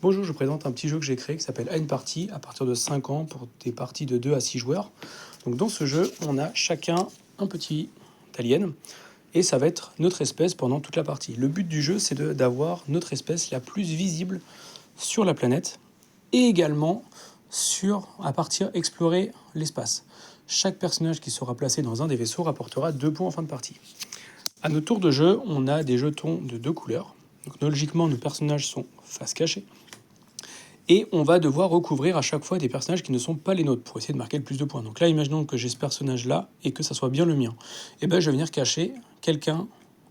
Bonjour, je vous présente un petit jeu que j'ai créé qui s'appelle À une partie, à partir de 5 ans pour des parties de 2 à 6 joueurs. Donc dans ce jeu, on a chacun un petit alien et ça va être notre espèce pendant toute la partie. Le but du jeu, c'est d'avoir notre espèce la plus visible sur la planète et également à partir explorer l'espace. Chaque personnage qui sera placé dans un des vaisseaux rapportera 2 points en fin de partie. À notre tour de jeu, on a des jetons de 2 couleurs. Donc logiquement, nos personnages sont face cachée. Et on va devoir recouvrir à chaque fois des personnages qui ne sont pas les nôtres pour essayer de marquer le plus de points. Donc là, imaginons que j'ai ce personnage-là et que ça soit bien le mien. Et ben, je vais venir cacher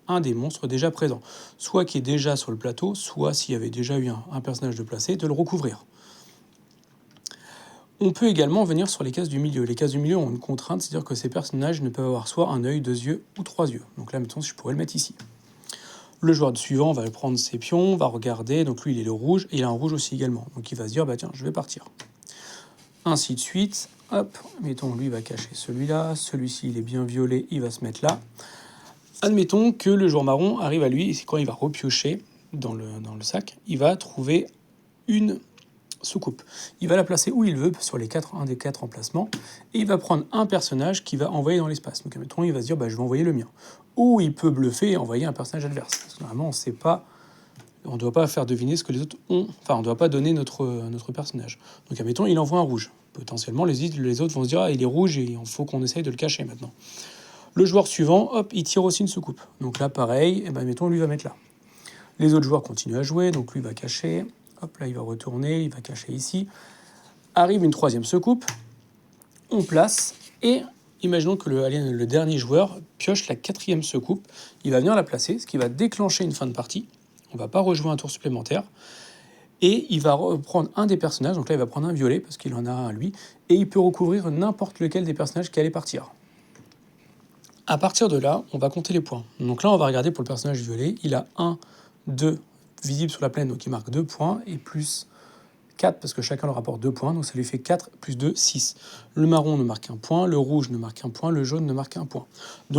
un des monstres déjà présents. Soit qui est déjà sur le plateau, soit s'il y avait déjà eu un personnage de placé, de le recouvrir. On peut également venir sur les cases du milieu. Les cases du milieu ont une contrainte, c'est-à-dire que ces personnages ne peuvent avoir soit un œil, 2 yeux ou 3 yeux. Donc là, mettons, je pourrais le mettre ici. Le joueur suivant va prendre ses pions, va regarder, donc lui il est le rouge, et il a un rouge aussi également. Donc il va se dire, bah tiens, je vais partir. Ainsi de suite, hop, mettons, lui va cacher celui-là, celui-ci il est bien violet, il va se mettre là. Admettons que le joueur marron arrive à lui, et c'est quand il va repiocher dans le sac, il va trouver une soucoupe. Il va la placer où il veut, sur un des 4 emplacements, et il va prendre un personnage qu'il va envoyer dans l'espace. Donc, admettons, il va se dire, bah, je vais envoyer le mien. Ou il peut bluffer et envoyer un personnage adverse. Parce que normalement, on ne doit pas faire deviner ce que les autres ont. Enfin, on ne doit pas donner notre personnage. Donc, admettons, il envoie un rouge. Potentiellement, les autres vont se dire, ah, il est rouge et il faut qu'on essaye de le cacher maintenant. Le joueur suivant, hop, il tire aussi une soucoupe. Donc là, pareil, et ben, admettons, lui va mettre là. Les autres joueurs continuent à jouer, donc lui va cacher. Hop, là, il va retourner, il va cacher ici. Arrive une troisième soucoupe, on place, et imaginons que le dernier joueur pioche la 4e soucoupe. Il va venir la placer, ce qui va déclencher une fin de partie. On ne va pas rejouer un tour supplémentaire. Et il va reprendre un des personnages, donc là, il va prendre un violet, parce qu'il en a un lui, et il peut recouvrir n'importe lequel des personnages qui allaient partir. À partir de là, on va compter les points. Donc là, on va regarder pour le personnage violet. Il a 1, 2 visibles sur la planète, donc il marque 2 points, et plus 4, parce que chacun leur rapporte 2 points, donc ça lui fait 4 plus 2, 6. Le marron ne marque 1 point, le rouge ne marque 1 point, le jaune ne marque 1 point. Donc